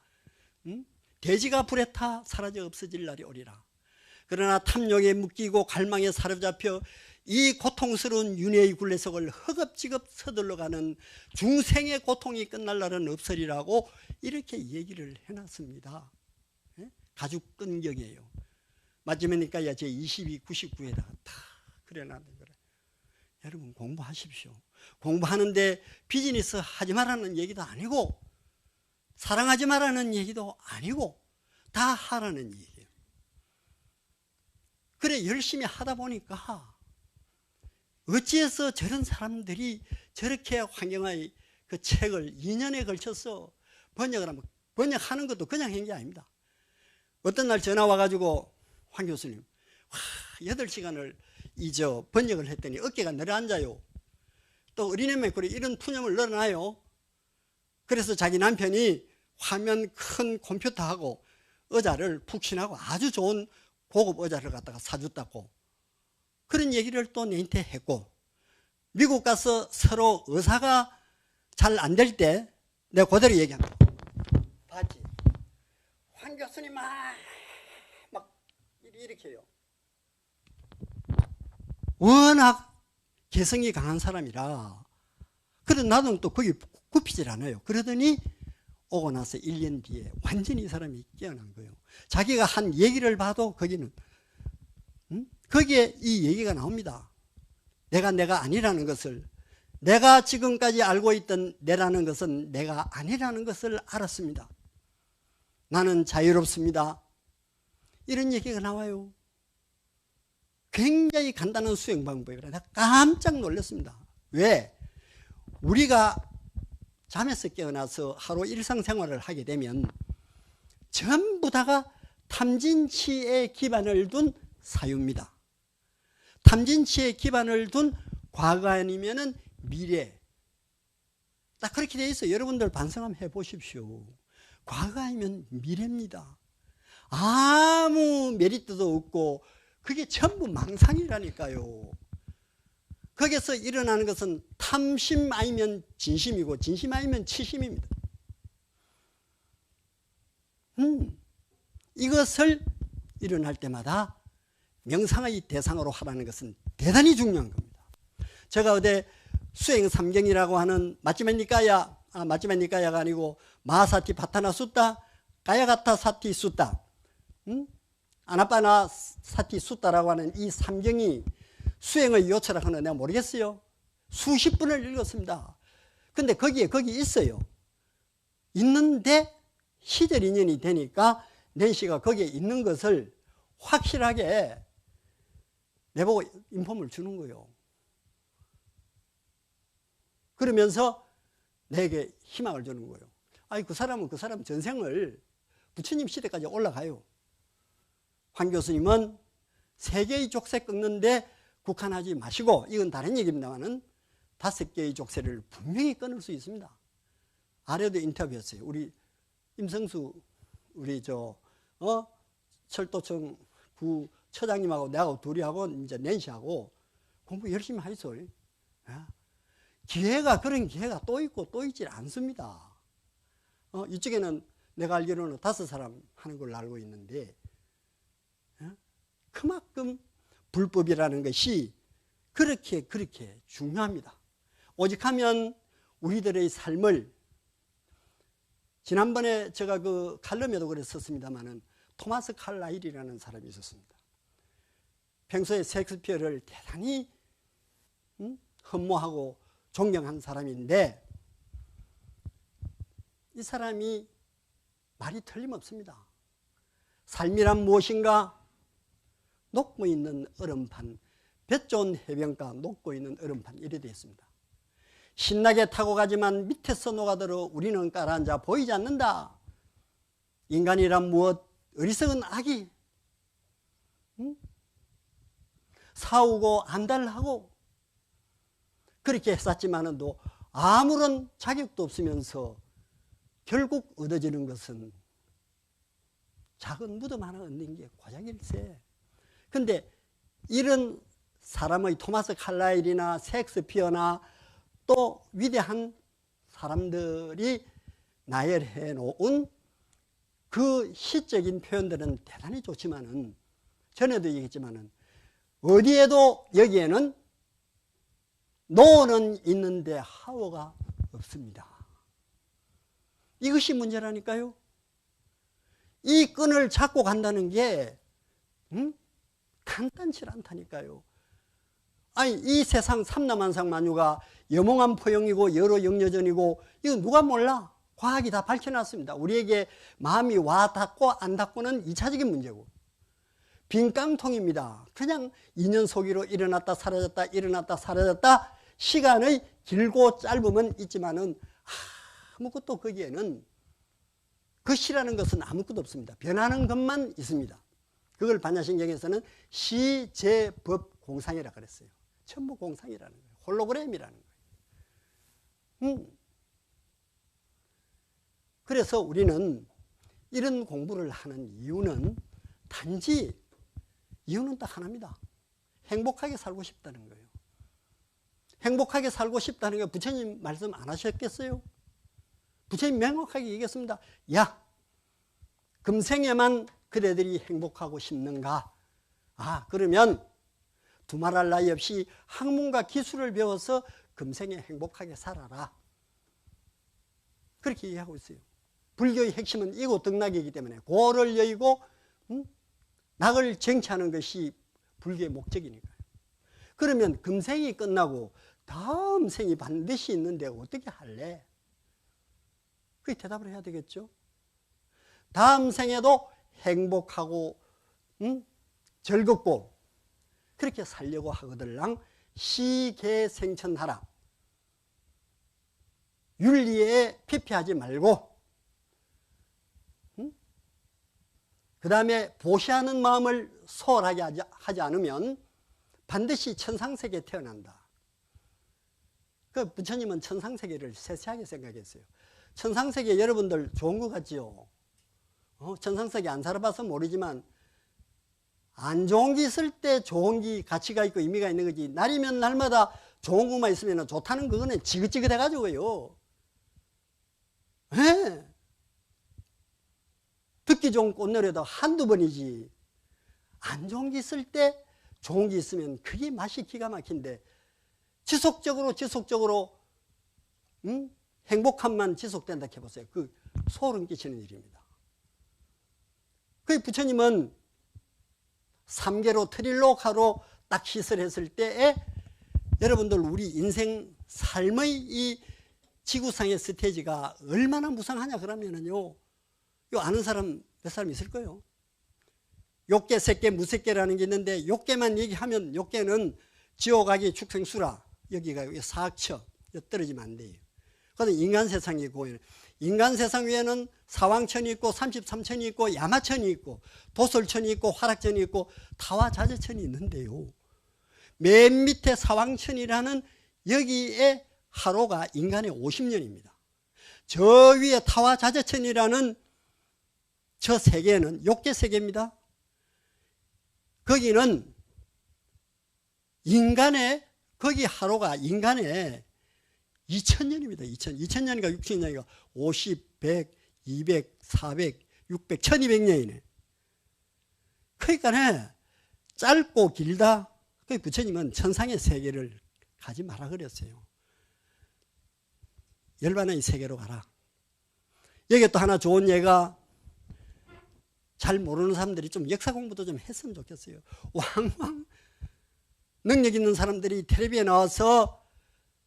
돼지가 불에 타 사라져 없어질 날이 오리라. 그러나 탐욕에 묶이고 갈망에 사로잡혀 이 고통스러운 윤회의 굴레속을 허겁지겁 서둘러가는 중생의 고통이 끝날 날은 없으리라고 이렇게 얘기를 해놨습니다. 가죽 끈경이에요. 마지막이니까 제22, 99에다가 다 그려놨는 거예요. 여러분, 공부하십시오. 공부하는데 비즈니스 하지 말라는 얘기도 아니고 사랑하지 말라는 얘기도 아니고 다 하라는 얘기예요. 그래 열심히 하다 보니까 어찌해서 저런 사람들이 저렇게 환경의 그 책을 2년에 걸쳐서 번역을 하면, 번역하는 것도 그냥 한 게 아닙니다. 어떤 날 전화 와가지고 황 교수님 8시간을 번역을 했더니 어깨가 내려앉아요. 또 어린애면 그래 이런 푸념을 넣어놔요. 그래서 자기 남편이 화면 큰 컴퓨터하고 의자를 푹신하고 아주 좋은 고급 의자를 갖다가 사줬다고 그런 얘기를 또 내한테 했고, 미국 가서 서로 의사가 잘 안 될 때 내가 그대로 얘기합니다. 봤지? 황 교수님 막 이렇게 해요. 워낙 개성이 강한 사람이라. 그래도 나도 또 거기 굽히질 않아요. 그러더니 오고 나서 1년 뒤에 완전히 이 사람이 깨어난 거예요. 자기가 한 얘기를 봐도 거기는 거기에 이 얘기가 나옵니다. 내가 아니라는 것을, 내가 지금까지 알고 있던 내라는 것은 내가 아니라는 것을 알았습니다. 나는 자유롭습니다. 이런 얘기가 나와요. 굉장히 간단한 수행 방법이라 내가 깜짝 놀랐습니다. 왜? 우리가 잠에서 깨어나서 하루 일상생활을 하게 되면 전부 다가 탐진치에 기반을 둔 사유입니다. 탐진치에 기반을 둔 과거 아니면은 미래. 딱 그렇게 돼 있어요. 여러분들 반성 한번 해보십시오. 과거 아니면 미래입니다. 아무 메리트도 없고 그게 전부 망상이라니까요. 거기서 일어나는 것은 탐심 아니면 진심이고 진심 아니면 치심입니다. 이것을 일어날 때마다 명상의 대상으로 하라는 것은 대단히 중요한 겁니다. 제가 어제 수행 삼경이라고 하는 마찌메니까야가 아니고 마사티 파타나 숫다, 가야가타 사티 숫다, 아나빠나 사티 숫다라고 하는 이 삼경이 수행의 요체라고 하는 내가 모르겠어요. 수십 분을 읽었습니다. 근데 거기 있어요. 있는데 시절 인연이 되니까 낸시가 거기에 있는 것을 확실하게 내보고 인폼을 주는 거예요. 그러면서 내게 희망을 주는 거예요. 아니 그 사람 전생을 부처님 시대까지 올라가요. 황 교수님은 세계의 족쇄 꺾는데 국한하지 마시고, 이건 다른 얘기입니다만은 5개의 족쇄를 분명히 끊을 수 있습니다. 아래도 인터뷰했어요. 우리 임성수 우리 철도청 구 처장님하고 내하고 둘이 하고 이제 낸시하고 공부 열심히 하이소. 기회가 그런 기회가 또 있고 또 있질 않습니다. 이쪽에는 내가 알기로는 5사람 하는 걸로 알고 있는데 그만큼 불법이라는 것이 그렇게 중요합니다. 오직하면 우리들의 삶을 지난번에 제가 그 칼럼에도 그랬었습니다만은 토마스 칼라일이라는 사람이 있었습니다. 평소에 셰익스피어를 대단히 흠모하고 존경한 사람인데 이 사람이 말이 틀림없습니다. 삶이란 무엇인가? 녹고 있는 얼음판, 볕 좋은 해변가 녹고 있는 얼음판 이래 되어 있습니다. 신나게 타고 가지만 밑에서 녹아들어 우리는 깔아앉아 보이지 않는다. 인간이란 무엇? 어리석은 아기. 사오고 안달하고 그렇게 했었지만도 아무런 자격도 없으면서 결국 얻어지는 것은 작은 무덤 하나 얻는 게 고작일세. 근데 이런 사람의 토마스 칼라일이나 셰익스피어나 또 위대한 사람들이 나열해 놓은 그 시적인 표현들은 대단히 좋지만은 전에도 얘기했지만은 어디에도 여기에는 노는 있는데 하워가 없습니다. 이것이 문제라니까요. 이 끈을 잡고 간다는 게 간단치 않다니까요. 아니 이 세상 삼라만상 만유가 여몽한 포용이고 여러 영여전이고 이거 누가 몰라? 과학이 다 밝혀놨습니다. 우리에게 마음이 와 닿고 안 닿고는 2차적인 문제고 빈 깡통입니다. 그냥 인연 속으로 일어났다 사라졌다 일어났다 사라졌다 시간의 길고 짧음은 있지만은 아무것도 거기에는 것이라는 것은 아무것도 없습니다. 변하는 것만 있습니다. 그걸 반야신경에서는 시제법공상이라고 그랬어요. 전부 공상이라는 거예요. 홀로그램이라는 거예요. 그래서 우리는 이런 공부를 하는 이유는 단지 이유는 딱 하나입니다. 행복하게 살고 싶다는 거예요. 행복하게 살고 싶다는 게 부처님 말씀 안 하셨겠어요? 부처님 명확하게 얘기했습니다. 야, 금생에만 그대들이 행복하고 싶는가? 그러면 두말할 나위 없이 학문과 기술을 배워서 금생에 행복하게 살아라. 그렇게 얘기하고 있어요. 불교의 핵심은 이고 등락이기 때문에 고를 여의고 낙을 쟁취하는 것이 불교의 목적이니까요. 그러면 금생이 끝나고 다음 생이 반드시 있는데 어떻게 할래? 그게 대답을 해야 되겠죠. 다음 생에도 행복하고 즐겁고 그렇게 살려고 하거들랑 시계생천하라. 윤리에 피폐하지 말고 그 다음에 보시하는 마음을 소홀하게 하지 않으면 반드시 천상세계에 태어난다. 그 부처님은 천상세계를 세세하게 생각했어요. 천상세계 여러분들 좋은 것 같지요? 천상세계 안 살아봐서 모르지만 안 좋은 게 있을 때 좋은 게 가치가 있고 의미가 있는 거지. 날이면 날마다 좋은 것만 있으면 좋다는 그거는 지긋지긋해가지고요. 네. 듣기 좋은 꽃노래도 한두 번이지. 안 좋은 게 있을 때 좋은 게 있으면 그게 맛이 기가 막힌데 지속적으로 행복함만 지속된다 해보세요. 그 소름 끼치는 일입니다. 그 부처님은 3개로 트릴로카로 딱 시설했을 때에 여러분들 우리 인생 삶의 이 지구상의 스테이지가 얼마나 무상하냐 그러면은요. 요 아는 사람 몇 사람 있을 거예요. 욕계, 색계, 무색계라는 게 있는데 욕계만 얘기하면 욕계는 지옥아기, 축생수라 여기가 사악처 떨어지면 안 돼요. 그런데 인간 세상이 있고 인간 세상 위에는 사왕천이 있고 33천이 있고 야마천이 있고 도솔천이 있고 화락천이 있고 타와자재천이 있는데요. 맨 밑에 사왕천이라는 여기에 하루가 인간의 50년입니다. 저 위에 타화자재천이라는 저 세계는 욕계 세계입니다. 거기는 인간의, 거기 하루가 인간의 2000년입니다. 2000년인가 60년인가 50, 100, 200, 400, 600, 1200년이네. 그러니까 짧고 길다. 그 부처님은 천상의 세계를 가지 마라 그랬어요. 열반의 세계로 가라. 여기 또 하나 좋은 예가, 잘 모르는 사람들이 좀 역사 공부도 좀 했으면 좋겠어요. 왕왕 능력 있는 사람들이 텔레비에 나와서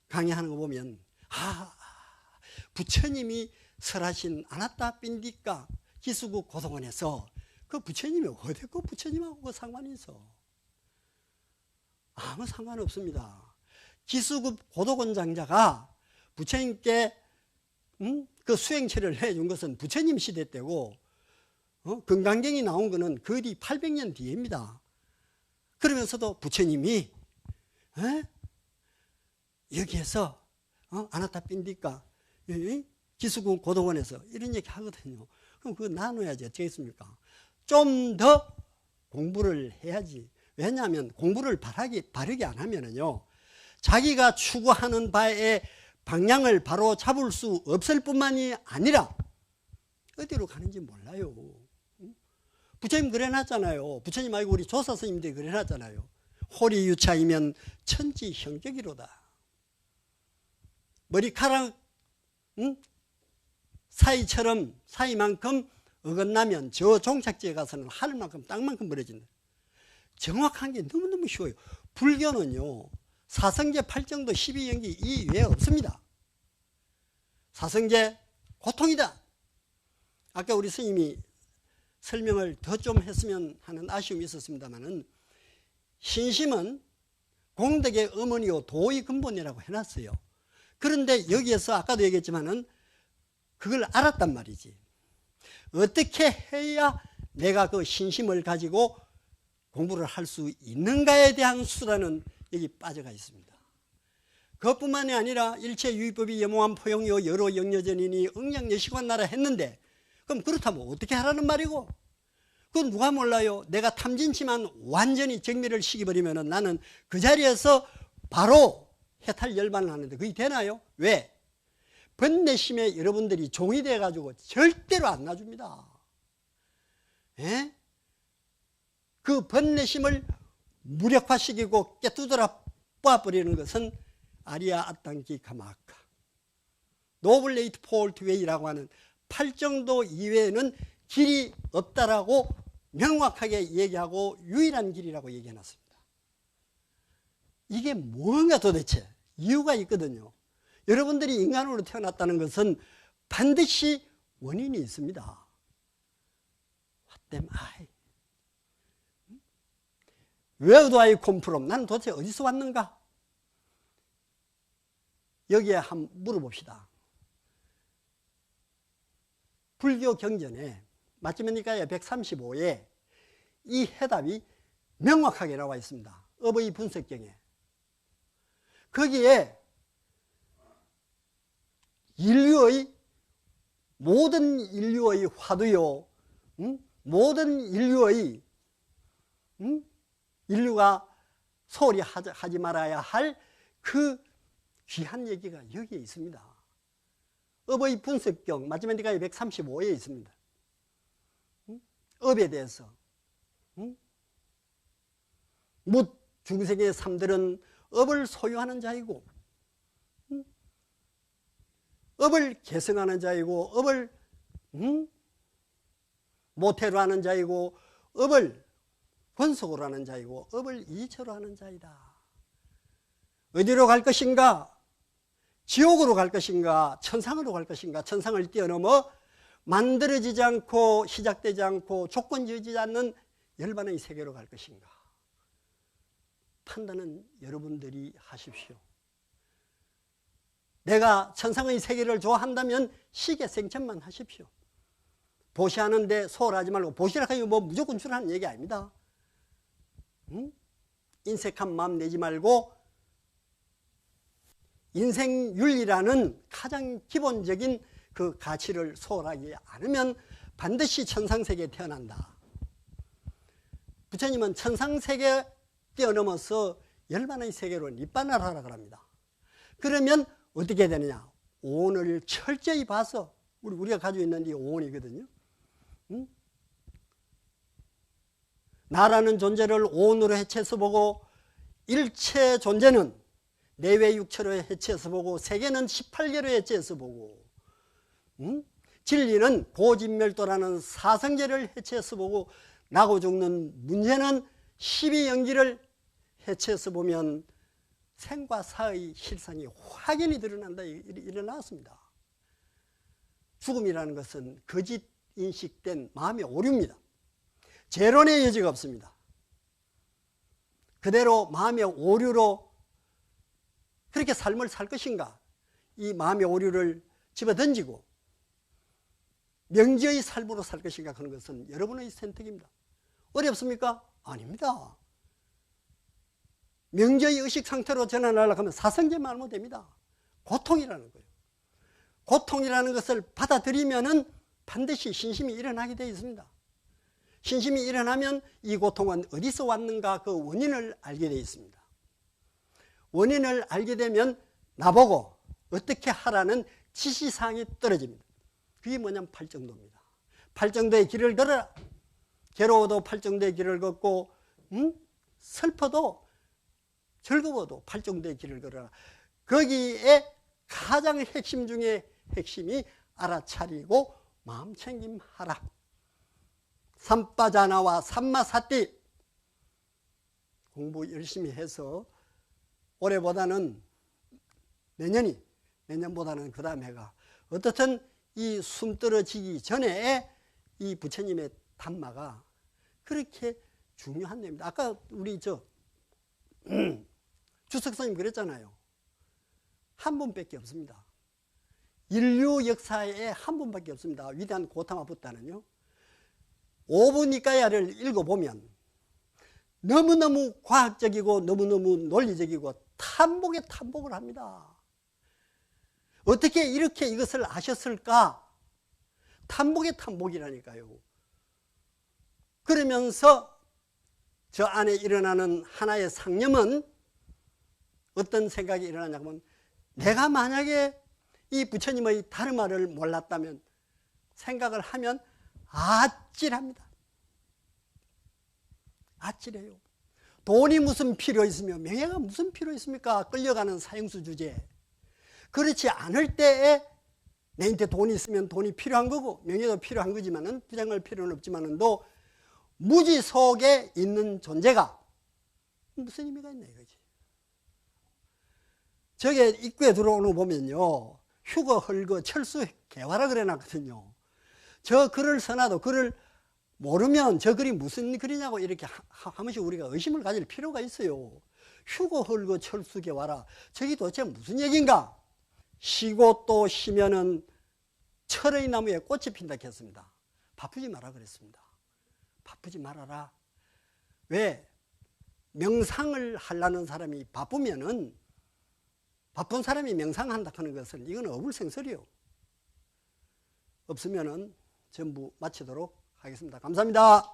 강의하는 거 보면, 부처님이 설하신 아나타 빈디카 기수국 고도원에서 그 부처님이 어디 그 부처님하고 그 상관이 있어? 아무 상관없습니다. 기수급 고도원 장자가 부처님께 그 수행체를 해준 것은 부처님 시대 때고, 금강경이 나온 것은 그 뒤 800년 뒤입니다. 그러면서도 부처님이 여기에서 아나타 빈디카 기수국 고도원에서 이런 얘기 하거든요. 그럼 그거 나눠야지 어쩌겠습니까? 좀 더 공부를 해야지. 왜냐하면 공부를 바르게 안 하면은요, 자기가 추구하는 바에 방향을 바로 잡을 수 없을 뿐만이 아니라 어디로 가는지 몰라요. 부처님 그래놨잖아요. 부처님 말고 우리 조사 스님들이 그래놨잖아요. 호리유차이면 천지형격이로다. 머리카락 사이만큼 어긋나면 저 종착지에 가서는 하늘만큼 땅만큼 벌어진다. 정확한 게 너무너무 쉬워요. 불교는요, 사성제 8정도 12연기 이외에 없습니다. 사성제 고통이다. 아까 우리 스님이 설명을 더 좀 했으면 하는 아쉬움이 있었습니다만은, 신심은 공덕의 어머니요 도의 근본이라고 해놨어요. 그런데 여기에서 아까도 얘기했지만은 그걸 알았단 말이지. 어떻게 해야 내가 그 신심을 가지고 공부를 할 수 있는가에 대한 수단은 여기 빠져가 있습니다. 그것뿐만이 아니라 일체 유의법이 염호한 포용요 여로 영여전이니 응양여시관나라 했는데, 그럼 그렇다면 어떻게 하라는 말이고? 그건 누가 몰라요? 내가 탐진치만 완전히 정멸을 시켜버리면 나는 그 자리에서 바로 해탈 열반을 하는데 그게 되나요? 왜? 번뇌심에 여러분들이 종이 돼가지고 절대로 안 놔줍니다. 예? 그 번뇌심을 무력화시키고 깨뚜드라 뽀아버리는 것은 아리아 아땅기 가마아카 노블레이트 폴트 웨이라고 하는 8정도 이외에는 길이 없다라고 명확하게 얘기하고 유일한 길이라고 얘기해놨습니다. 이게 뭔가 도대체 이유가 있거든요. 여러분들이 인간으로 태어났다는 것은 반드시 원인이 있습니다. What am I? Where do I come from? 나는 도대체 어디서 왔는가? 여기에 한번 물어봅시다. 불교 경전에 마치면니까의 135에 이 해답이 명확하게 나와 있습니다. 업의 분석경에. 거기에 모든 인류의 화두요, 모든 인류의 인류가 소홀히 하지 말아야 할 그 귀한 얘기가 여기에 있습니다. 업의 분석경 마지막에 135에 있습니다. 업에 대해서 묻 중생의 삶들은 업을 소유하는 자이고 업을 계승하는 자이고 업을 모태로 하는 자이고 업을 권속으로 하는 자이고 업을 이처로 하는 자이다. 어디로 갈 것인가? 지옥으로 갈 것인가? 천상으로 갈 것인가? 천상을 뛰어넘어 만들어지지 않고 시작되지 않고 조건 지어지지 않는 열반의 세계로 갈 것인가? 판단은 여러분들이 하십시오. 내가 천상의 세계를 좋아한다면 시계생천만 하십시오. 보시하는데 소홀하지 말고, 보시라고 하면 뭐 무조건 주라는 얘기 아닙니다. 인색한 마음 내지 말고 인생윤리라는 가장 기본적인 그 가치를 소홀하지 않으면 반드시 천상세계에 태어난다. 부처님은 천상세계 뛰어넘어서 열반의 세계로 니槃을 하라고 합니다. 그러면 어떻게 되느냐? 오온을 철저히 봐서, 우리가 가지고 있는 이 오온이거든요. 응? 나라는 존재를 오온으로 해체해서 보고, 일체 존재는 내외 육체로 해체해서 보고, 세계는 18개로 해체해서 보고, 응? 진리는 고진멸도라는 사성제를 해체해서 보고, 나고 죽는 문제는 12연기를 해체해서 보면 생과 사의 실상이 확연히 드러난다. 이래 나왔습니다. 죽음이라는 것은 거짓 인식된 마음의 오류입니다. 재론의 여지가 없습니다. 그대로 마음의 오류로 그렇게 삶을 살 것인가, 이 마음의 오류를 집어던지고 명제의 삶으로 살 것인가 하는 것은 여러분의 선택입니다. 어렵습니까? 아닙니다. 명제의 의식 상태로 전환하려고 하면 사성제만 하면 됩니다. 고통이라는 거예요. 고통이라는 것을 받아들이면은 반드시 신심이 일어나게 되어 있습니다. 신심이 일어나면 이 고통은 어디서 왔는가 그 원인을 알게 되어 있습니다. 원인을 알게 되면 나보고 어떻게 하라는 지시사항이 떨어집니다. 그게 뭐냐면 팔정도입니다. 팔정도의 길을 걸어라. 괴로워도 팔정도의 길을 걷고, 슬퍼도 즐거워도 팔정도의 길을 걸어라. 거기에 가장 핵심 중에 핵심이 알아차리고 마음챙김하라. 삼빠자나와 삼마사띠 공부 열심히 해서 올해보다는 내년보다는 그 다음 해가 어떻든 이 숨 떨어지기 전에 이 부처님의 담마가 그렇게 중요한 내용입니다. 아까 우리 주석스님 그랬잖아요. 한 분밖에 없습니다. 인류 역사에 한 분밖에 없습니다. 위대한 고타마 붓다는요. 5분 니까야를 읽어보면 너무너무 과학적이고 너무너무 논리적이고 탐복을 합니다. 어떻게 이렇게 이것을 아셨을까? 탐복이라니까요. 그러면서 저 안에 일어나는 하나의 상념은 어떤 생각이 일어나냐면, 내가 만약에 이 부처님의 다르마를 몰랐다면, 생각을 하면 아찔합니다. 아찔해요. 돈이 무슨 필요 있으며 명예가 무슨 필요 있습니까? 끌려가는 사형수 주제. 그렇지 않을 때에 내한테 돈이 있으면 돈이 필요한 거고 명예도 필요한 거지만은 부장할 필요는 없지만은도 무지 속에 있는 존재가 무슨 의미가 있나 이거지. 저게 입구에 들어오는 거 보면요, 휴거 헐거 철수 개화라 그래 놨거든요. 저 글을 써놔도 글을 모르면 저 글이 무슨 글이냐고 이렇게 한 번씩 우리가 의심을 가질 필요가 있어요. 휴거 헐거 철수 개화라, 저게 도대체 무슨 얘기인가? 쉬고 또 쉬면은 철의 나무에 꽃이 핀다 했습니다. 바쁘지 마라 그랬습니다. 바쁘지 말아라. 왜? 명상을 하려는 사람이 바쁘면은, 바쁜 사람이 명상한다 하는 것은 이건 어불생설이요. 없으면은 전부 마치도록 하겠습니다. 감사합니다.